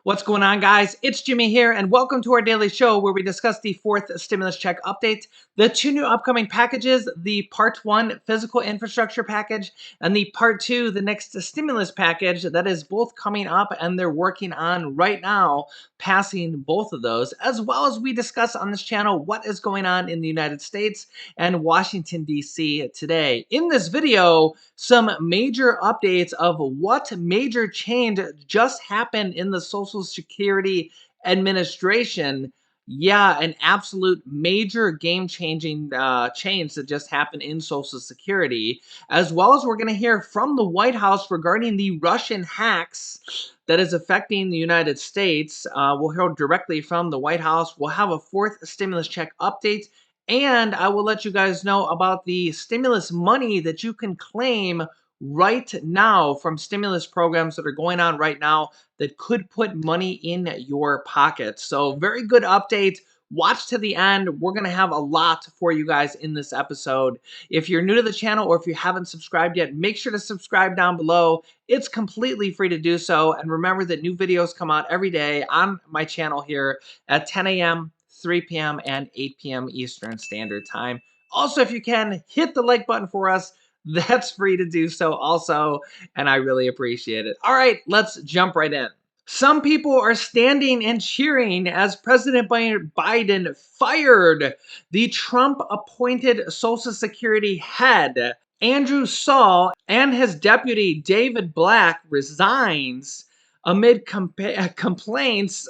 What's going on, guys? It's Jimmy here, and welcome to our daily show where we discuss the fourth stimulus check update, the two new upcoming packages, the Part 1 physical infrastructure package, and the Part 2, the next stimulus package that is both coming up and they're working on right now, passing both of those, as well as we discuss on this channel what is going on in the United States and Washington, D.C. today. In this video, some major updates of what major change just happened in the Social Security Administration. Yeah, an absolute major game-changing change that just happened in Social Security, as well as we're going to hear from the White House regarding the Russian hacks that is affecting the United States. We'll hear directly from the White House. We'll have a fourth stimulus check update, and I will let you guys know about the stimulus money that you can claim right now from stimulus programs that are going on right now that could put money in your pocket. So very good update. Watch to the end. We're going to have a lot for you guys in this episode. If you're new to the channel or if you haven't subscribed yet, make sure to subscribe down below. It's completely free to do so. And remember that new videos come out every day on my channel here at 10 a.m., 3 p.m., and 8 p.m. Eastern Standard Time. Also, if you can, hit the like button for us. That's free to do so also, and I really appreciate it. All right, let's jump right in. Some people are standing and cheering as President Biden fired the Trump-appointed Social Security head. Andrew Saul and his deputy David Black resigns amid complaints.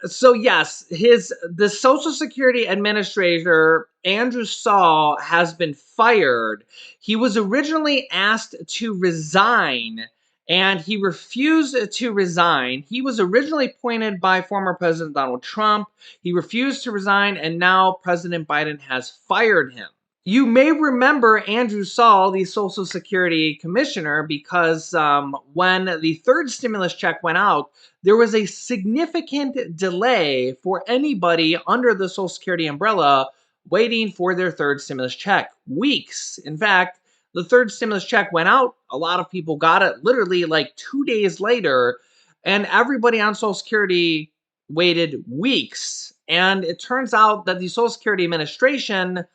So yes, the Social Security Administrator Andrew Saul has been fired. He was originally asked to resign, and he refused to resign. He was originally appointed by former President Donald Trump. He refused to resign, and now President Biden has fired him. You may remember Andrew Saul, the Social Security Commissioner, because when the third stimulus check went out, there was a significant delay for anybody under the Social Security umbrella waiting for their third stimulus check. Weeks. In fact, the third stimulus check went out. A lot of people got it literally like 2 days later, and everybody on Social Security waited weeks. And it turns out that the Social Security Administration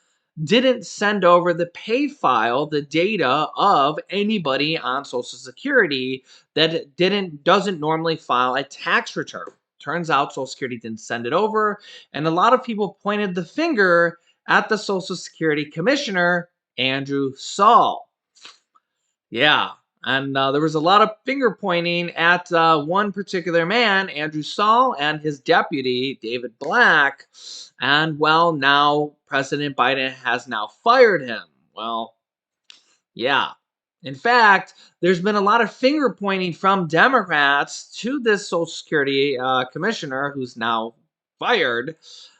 didn't send over the pay file, the data of anybody on Social Security that doesn't normally file a tax return. Turns out Social Security didn't send it over, and a lot of people pointed the finger at the Social Security Commissioner, Andrew Saul. Yeah, and there was a lot of finger pointing at one particular man, Andrew Saul, and his deputy, David Black. And, well, now President Biden has now fired him. Well, yeah. In fact, there's been a lot of finger pointing from Democrats to this Social Security commissioner who's now fired,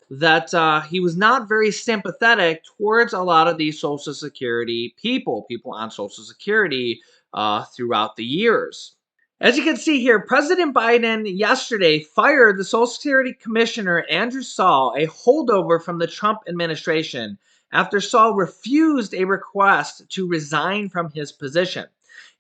that he was not very sympathetic towards a lot of these Social Security people on Social Security throughout the years. As you can see here, President Biden yesterday fired the Social Security Commissioner Andrew Saul, a holdover from the Trump administration, after Saul refused a request to resign from his position.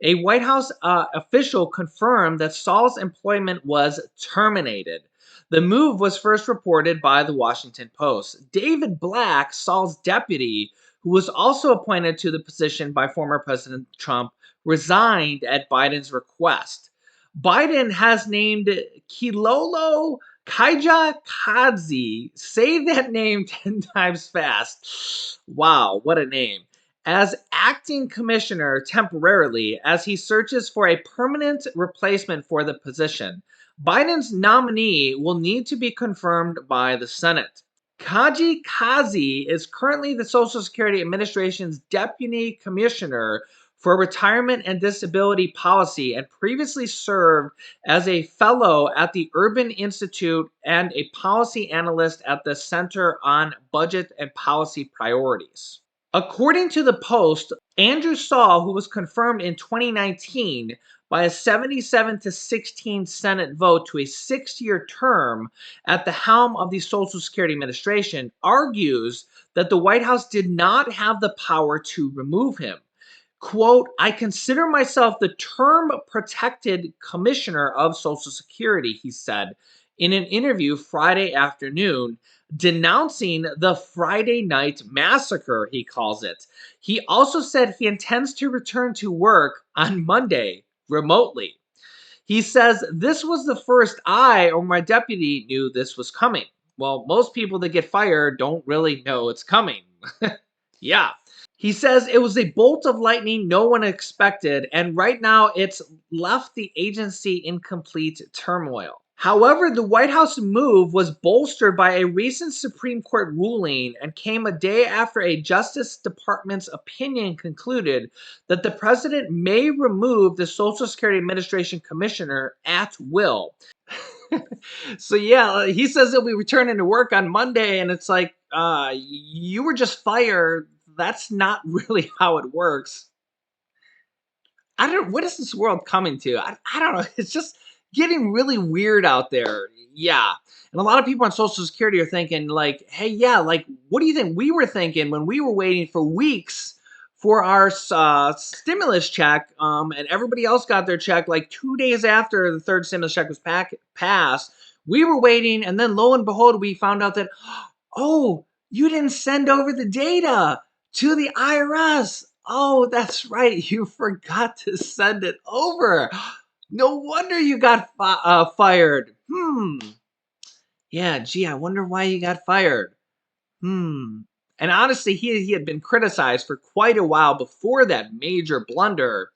A White House official confirmed that Saul's employment was terminated. The move was first reported by the Washington Post. David Black, Saul's deputy, who was also appointed to the position by former President Trump, resigned at Biden's request. Biden has named Kilolo Kaija-Kadzi, say that name 10 times fast. Wow, what a name. As acting commissioner temporarily as he searches for a permanent replacement for the position. Biden's nominee will need to be confirmed by the Senate. Kaji-Kazi is currently the Social Security Administration's deputy commissioner for retirement and disability policy and previously served as a fellow at the Urban Institute and a policy analyst at the Center on Budget and Policy Priorities. According to the Post, Andrew Saul, who was confirmed in 2019 by a 77-16 Senate vote to a 6-year term at the helm of the Social Security Administration, argues that the White House did not have the power to remove him. Quote, I consider myself the term protected commissioner of Social Security, he said in an interview Friday afternoon, denouncing the Friday night massacre, he calls it. He also said he intends to return to work on Monday remotely. He says, this was the first I or my deputy knew this was coming. Well, most people that get fired don't really know it's coming. Yeah. He says it was a bolt of lightning no one expected, and right now it's left the agency in complete turmoil. However, the White House move was bolstered by a recent Supreme Court ruling and came a day after a Justice Department's opinion concluded that the president may remove the Social Security Administration commissioner at will. So yeah, he says he'll be returning to work on Monday, and it's like, you were just fired. That's not really how it works. I don't. What is this world coming to? I don't know. It's just getting really weird out there. Yeah, and a lot of people on Social Security are thinking like, hey, yeah, like, what do you think we were thinking when we were waiting for weeks for our stimulus check, and everybody else got their check like 2 days after the third stimulus check was passed. We were waiting, and then lo and behold, we found out that, oh, you didn't send over the data to the IRS. Oh, that's right. You forgot to send it over. No wonder you got fired. Yeah, gee, I wonder why you got fired. And honestly, he had been criticized for quite a while before that major blunder.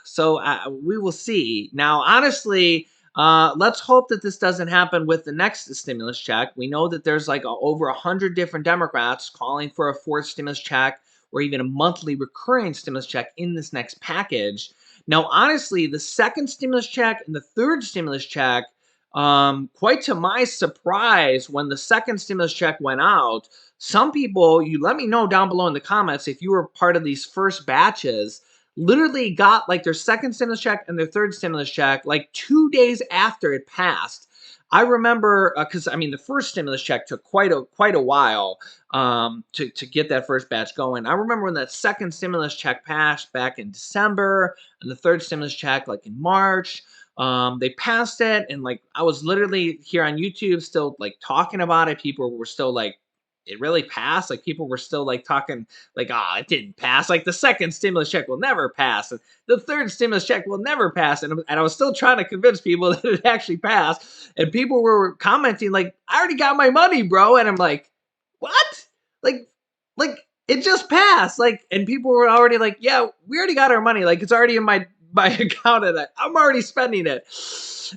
So we will see. Now, honestly, let's hope that this doesn't happen with the next stimulus check. We know that there's like over 100 different Democrats calling for a fourth stimulus check or even a monthly recurring stimulus check in this next package. Now, honestly, the second stimulus check and the third stimulus check, quite to my surprise, when the second stimulus check went out, some people, you let me know down below in the comments if you were part of these first batches, literally got like their second stimulus check and their third stimulus check like 2 days after it passed. I remember because I mean the first stimulus check took quite a while to get that first batch going. I remember when that second stimulus check passed back in December, and the third stimulus check like in March. They passed it, and like I was literally here on YouTube still like talking about it. People were still like, it really passed. Like people were still like talking like, ah, oh, it didn't pass. Like the second stimulus check will never pass. And the third stimulus check will never pass. And I was still trying to convince people that it actually passed. And people were commenting like, I already got my money, bro. And I'm like, what? Like, like it just passed. Like, and people were already like, yeah, we already got our money. Like it's already in my account, and I'm already spending it.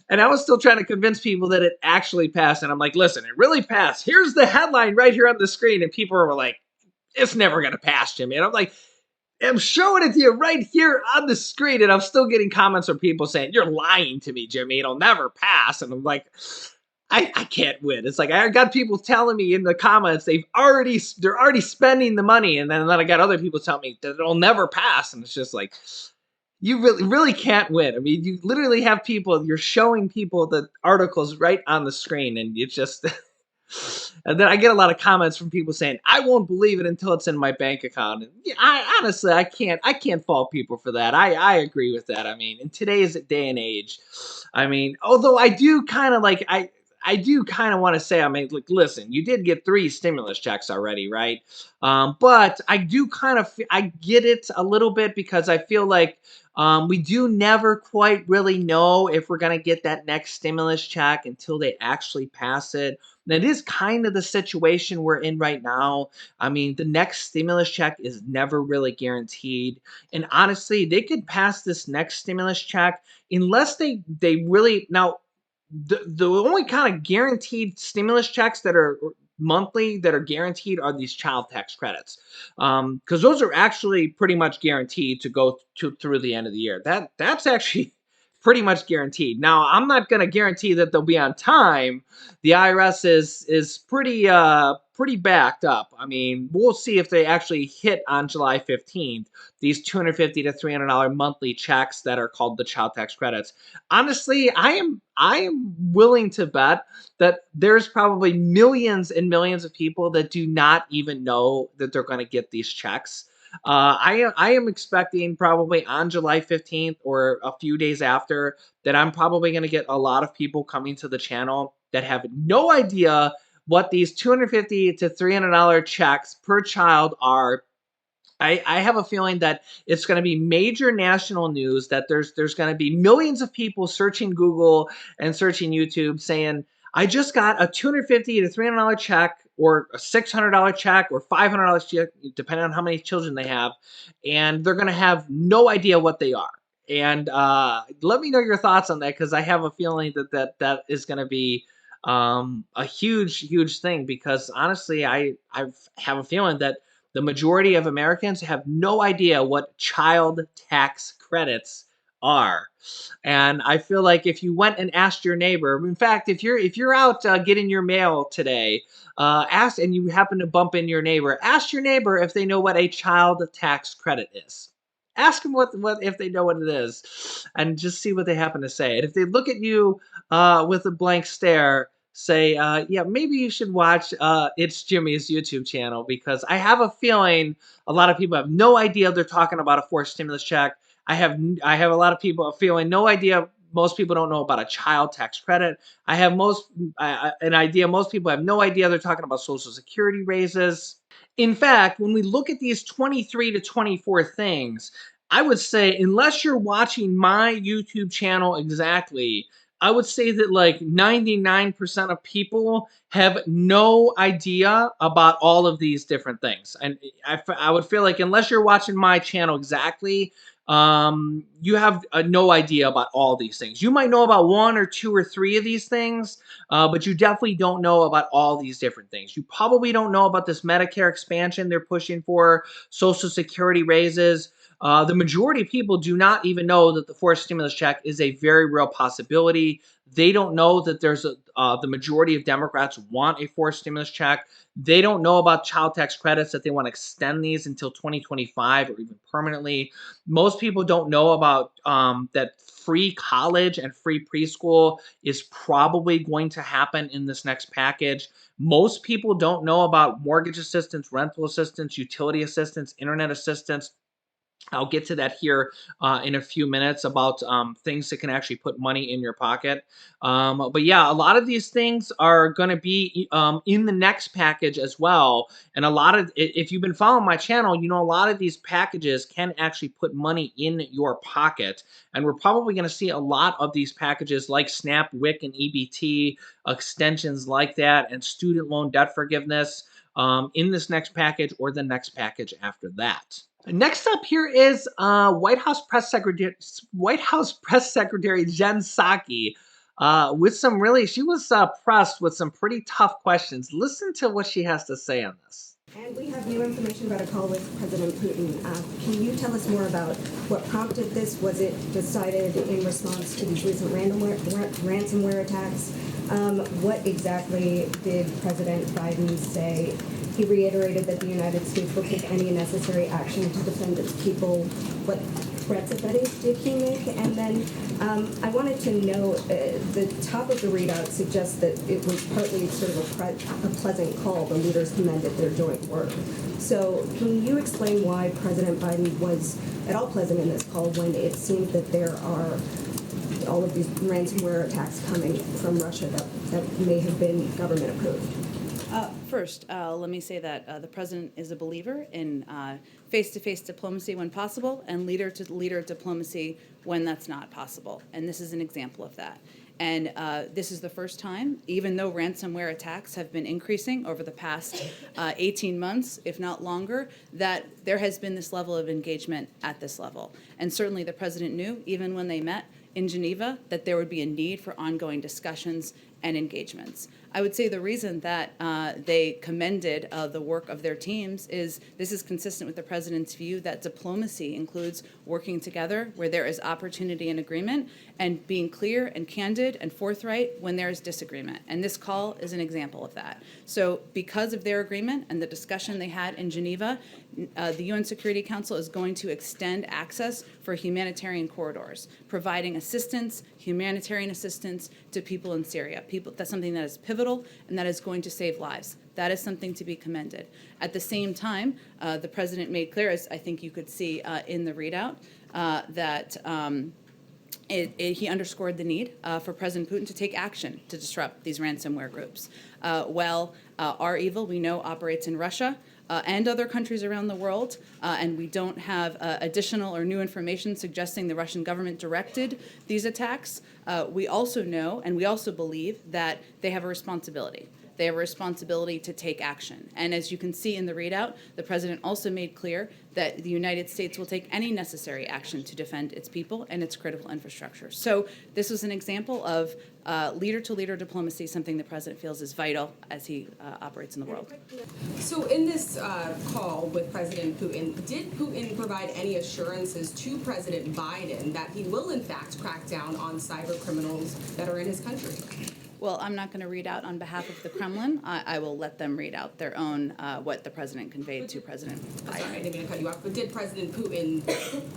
And I was still trying to convince people that it actually passed. And I'm like, listen, it really passed. Here's the headline right here on the screen. And people were like, it's never going to pass, Jimmy. And I'm like, I'm showing it to you right here on the screen. And I'm still getting comments from people saying, you're lying to me, Jimmy. It'll never pass. And I'm like, I can't win. It's like I got people telling me in the comments they're already spending the money. And then I got other people telling me that it'll never pass. And it's just like, you really can't win. I mean, you literally have people, you're showing people the articles right on the screen, and you just and then I get a lot of comments from people saying, I won't believe it until it's in my bank account. And yeah, I honestly I can't fault people for that. I agree with that. I mean, in today's day and age, I mean, although I do kind of like I do kind of want to say, I mean, like, listen, you did get 3 stimulus checks already, right? But I do kind of, I get it a little bit because I feel like we do never quite really know if we're going to get that next stimulus check until they actually pass it. And it is kind of the situation we're in right now. I mean, the next stimulus check is never really guaranteed. And honestly, they could pass this next stimulus check unless they really now the only kind of guaranteed stimulus checks that are monthly that are guaranteed are these child tax credits, because those are actually pretty much guaranteed to go through the end of the year. That's actually pretty much guaranteed. Now, I'm not going to guarantee that they'll be on time. The IRS is pretty backed up. I mean, we'll see if they actually hit on July 15th these $250 to $300 monthly checks that are called the child tax credits. Honestly, I am willing to bet that there's probably millions and millions of people that do not even know that they're going to get these checks. I am expecting probably on July 15th or a few days after that I'm probably going to get a lot of people coming to the channel that have no idea what these $250 to $300 checks per child are. I have a feeling that it's going to be major national news, that there's going to be millions of people searching Google and searching YouTube saying, I just got a $250 to $300 check or a $600 check or $500 check, depending on how many children they have. And they're going to have no idea what they are. And let me know your thoughts on that, because I have a feeling that is going to be a huge thing, because honestly, I have a feeling that the majority of Americans have no idea what child tax credits are. And I feel like if you went and asked your neighbor, in fact, if you're out getting your mail today, ask, and you happen to bump in your neighbor, ask your neighbor if they know what a child tax credit is. Ask them what if they know what it is, and just see what they happen to say. And if they look at you with a blank stare, say, yeah, maybe you should watch It's Jimmy's YouTube channel, because I have a feeling a lot of people have no idea they're talking about a forced stimulus check. I have a lot of people feeling no idea. Most people don't know about a child tax credit. I have an idea. Most people have no idea they're talking about Social Security raises. In fact, when we look at these 23 to 24 things, I would say, unless you're watching my YouTube channel exactly, I would say that like 99% of people have no idea about all of these different things. And I would feel like unless you're watching my channel exactly, you have no idea about all these things. You might know about one or two or three of these things, but you definitely don't know about all these different things. You probably don't know about this Medicare expansion they're pushing for, Social Security raises. The majority of people do not even know that the forced stimulus check is a very real possibility. They don't know that the majority of Democrats want a forced stimulus check. They don't know about child tax credits, that they want to extend these until 2025 or even permanently. Most people don't know about that free college and free preschool is probably going to happen in this next package. Most people don't know about mortgage assistance, rental assistance, utility assistance, internet assistance. I'll get to that here in a few minutes about things that can actually put money in your pocket. But yeah, a lot of these things are going to be in the next package as well. And if you've been following my channel, you know a lot of these packages can actually put money in your pocket. And we're probably going to see a lot of these packages like SNAP, WIC, and EBT, extensions like that, and student loan debt forgiveness in this next package or the next package after that. Next up here is White House Press Secretary Jen Psaki, with some really, she was pressed with some pretty tough questions. Listen to what she has to say on this. And we have new information about a call with President Putin. Can you tell us more about what prompted this? Was it decided in response to these recent ransomware attacks? What exactly did President Biden say? He reiterated that the United States will take any necessary action to defend its people. What threats, if any, did he make? And then I wanted to know, the top of the readout suggests that it was partly sort of a pleasant call. The leaders commended their joint work. So can you explain why President Biden was at all pleasant in this call when it seemed that there are all of these ransomware attacks coming from Russia that may have been government approved? First, let me say that the president is a believer in face-to-face diplomacy when possible and leader-to-leader diplomacy when that's not possible. And this is an example of that. And this is the first time, even though ransomware attacks have been increasing over the past 18 months, if not longer, that there has been this level of engagement at this level. And certainly the president knew, even when they met in Geneva, that there would be a need for ongoing discussions and engagements. I would say the reason that they commended the work of their teams is this is consistent with the president's view that diplomacy includes working together where there is opportunity and agreement, and being clear and candid and forthright when there is disagreement. And this call is an example of that. So because of their agreement and the discussion they had in Geneva, the UN Security Council is going to extend access for humanitarian corridors, providing assistance, humanitarian assistance to people in Syria. That's something that is pivotal and that is going to save lives. That is something to be commended. At the same time, the president made clear, as I think you could see in the readout, that he underscored the need for President Putin to take action to disrupt these ransomware groups. Our evil, we know, operates in Russia and other countries around the world, and we don't have additional or new information suggesting the Russian government directed these attacks. We also know, and we also believe, that they have a responsibility. They have a responsibility to take action. And as you can see in the readout, the president also made clear that the United States will take any necessary action to defend its people and its critical infrastructure. So this was an example of leader-to-leader diplomacy, something the president feels is vital as he operates in the world. So in this call with President Putin, did Putin provide any assurances to President Biden that he will in fact crack down on cyber criminals that are in his country? Well, I'm not going to read out on behalf of the Kremlin. I will let them read out their own, what the president conveyed to President Biden. Sorry, I didn't mean to cut you off, but did President Putin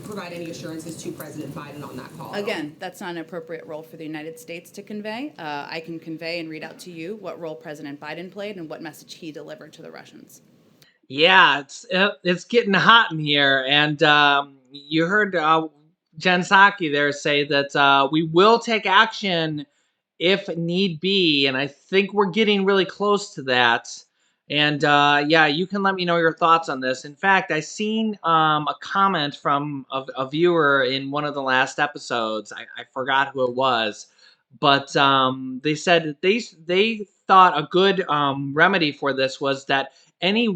provide any assurances to President Biden on that call? Again, that's not an appropriate role for the United States to convey. I can convey and read out to you what role President Biden played and what message he delivered to the Russians. Yeah, it's getting hot in here, and you heard Jen Psaki there say that we will take action if need be, and I think we're getting really close to that. And yeah, you can let me know your thoughts on this. In fact, I seen a comment from a viewer in one of the last episodes. I forgot who it was, but they said that they thought a good remedy for this was that any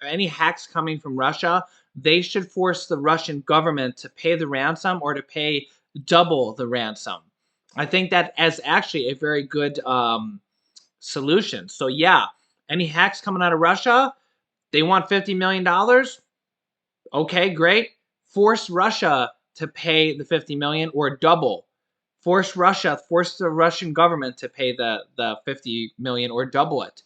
any hacks coming from Russia, they should force the Russian government to pay the ransom or to pay double the ransom. I think that is actually a very good solution. So yeah, any hacks coming out of Russia, they want $50 million. Okay, great. Force Russia to pay the 50 million or double. Force the Russian government to pay the 50 million or double it.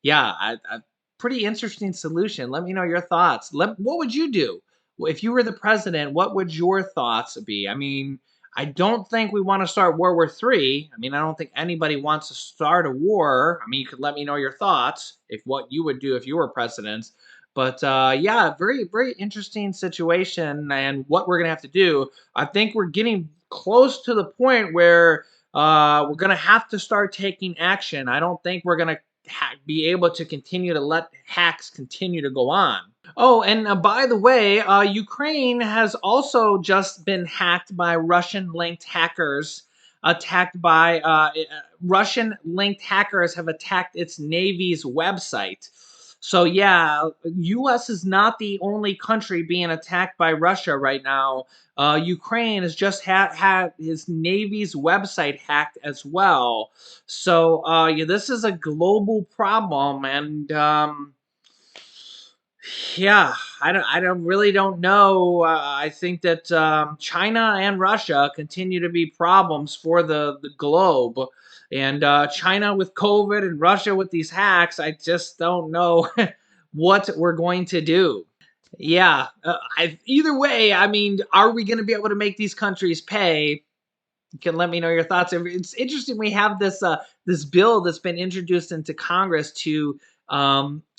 Yeah, a pretty interesting solution. Let me know your thoughts. What would you do? If you were the president, what would your thoughts be? I mean, I don't think we want to start World War III. I mean, I don't think anybody wants to start a war. I mean, you could let me know your thoughts if what you would do if you were president. But yeah, very, very interesting situation and what we're going to have to do. I think we're getting close to the point where we're going to have to start taking action. I don't think we're going to be able to continue to let hacks continue to go on. Oh, and by the way, Ukraine has also just been hacked by Russian-linked hackers. Russian-linked hackers have attacked its Navy's website. So yeah, U.S. is not the only country being attacked by Russia right now. Ukraine has just had his Navy's website hacked as well. So yeah, this is a global problem, and yeah, I don't really don't know. I think that China and Russia continue to be problems for the globe, and China with COVID and Russia with these hacks. I just don't know what we're going to do. Yeah, either way, I mean, are we going to be able to make these countries pay? You can let me know your thoughts. It's interesting. We have this bill that's been introduced into Congress to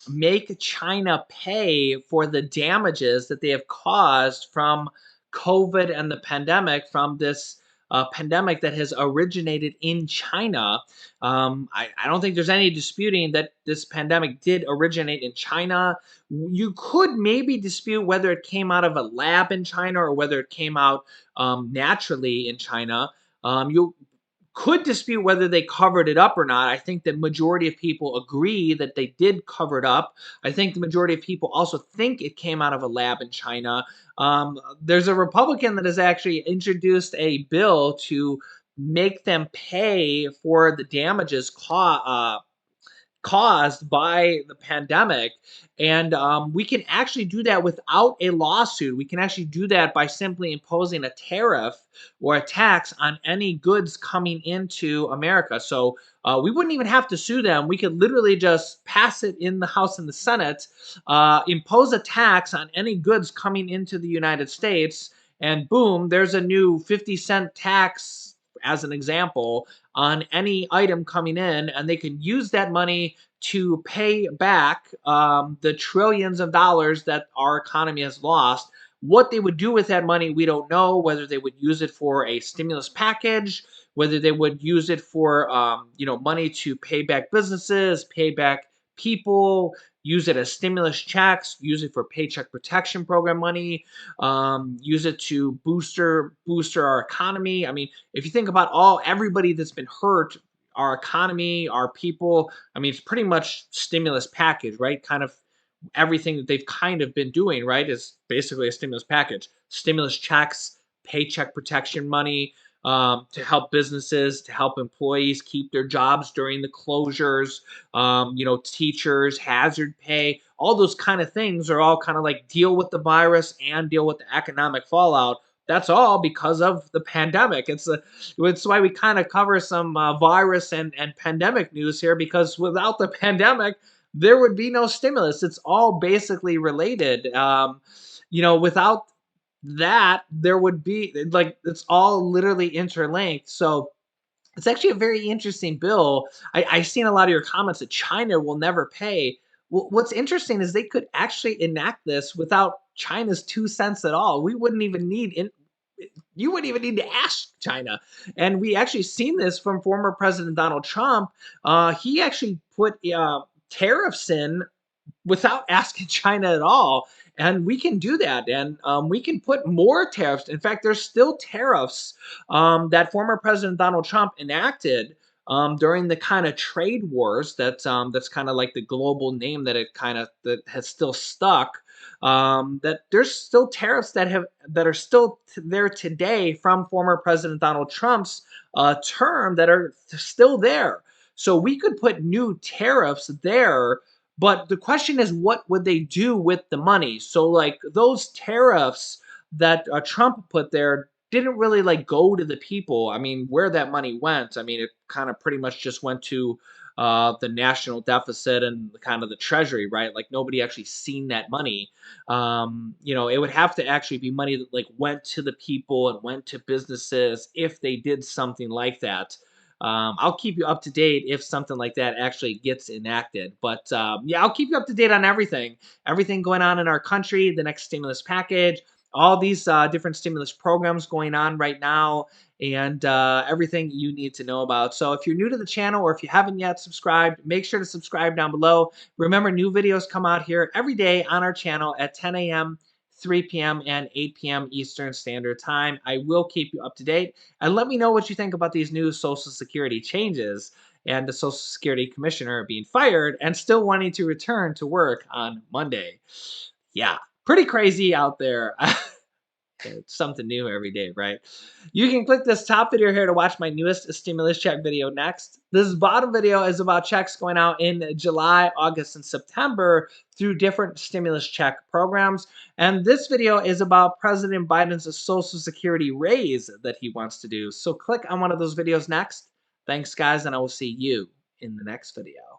make China pay for the damages that they have caused from COVID and the pandemic, from this pandemic that has originated in China. I don't think there's any disputing that this pandemic did originate in China. You could maybe dispute whether it came out of a lab in China or whether it came out naturally in China. You could dispute whether they covered it up or not. I think the majority of people agree that they did cover it up. I think the majority of people also think it came out of a lab in China. There's a Republican that has actually introduced a bill to make them pay for the damages caused by the pandemic. And we can actually do that without a lawsuit. We can actually do that by simply imposing a tariff or a tax on any goods coming into America. So we wouldn't even have to sue them. We could literally just pass it in the House and the Senate, impose a tax on any goods coming into the United States, and boom, there's a new 50-cent tax, as an example, on any item coming in, and they can use that money to pay back the trillions of dollars that our economy has lost. What they would do with that money, we don't know. Whether they would use it for a stimulus package, whether they would use it for money to pay back businesses, pay back people, use it as stimulus checks, use it for paycheck protection program money, use it to booster our economy. I mean, if you think about everybody that's been hurt, our economy, our people, I mean, it's pretty much stimulus package, right? Kind of everything that they've kind of been doing, right, is basically a stimulus package. Stimulus checks, paycheck protection money, to help businesses, to help employees keep their jobs during the closures, teachers, hazard pay, all those kind of things are all kind of like deal with the virus and deal with the economic fallout. That's all because of the pandemic. It's why we kind of cover some virus and pandemic news here, because without the pandemic, there would be no stimulus. It's all basically related. Without that, there would be like it's all literally interlinked. So it's actually a very interesting bill. I've seen a lot of your comments that China will never pay. Well, what's interesting is they could actually enact this without China's 2 cents at all. We wouldn't even you wouldn't even need to ask China. And we actually seen this from former President Donald Trump. He actually put tariffs in without asking China at all. And we can do that. And we can put more tariffs. In fact, there's still tariffs that former President Donald Trump enacted during the kind of trade wars that's kind of like the global name that has still stuck. That there's still tariffs that are still there today from former President Donald Trump's term that are still there. So we could put new tariffs there, but the question is, what would they do with the money? So, like those tariffs that Trump put there didn't really like go to the people. I mean, where that money went, I mean, it kind of pretty much just went to the national deficit and kind of the treasury, right? Like nobody actually seen that money. It would have to actually be money that like went to the people and went to businesses if they did something like that. I'll keep you up to date if something like that actually gets enacted. But yeah, I'll keep you up to date on everything going on in our country, the next stimulus package, all these different stimulus programs going on right now, and everything you need to know about. So if you're new to the channel or if you haven't yet subscribed, make sure to subscribe down below. Remember, new videos come out here every day on our channel at 10 a.m., 3 p.m., and 8 p.m. Eastern Standard Time. I will keep you up to date. And let me know what you think about these new Social Security changes and the Social Security Commissioner being fired and still wanting to return to work on Monday. Yeah, pretty crazy out there. It's something new every day, right? You can click this top video here to watch my newest stimulus check video next. This bottom video is about checks going out in July, August, and September through different stimulus check programs. And this video is about President Biden's Social Security raise that he wants to do. So click on one of those videos next. Thanks, guys, and I will see you in the next video.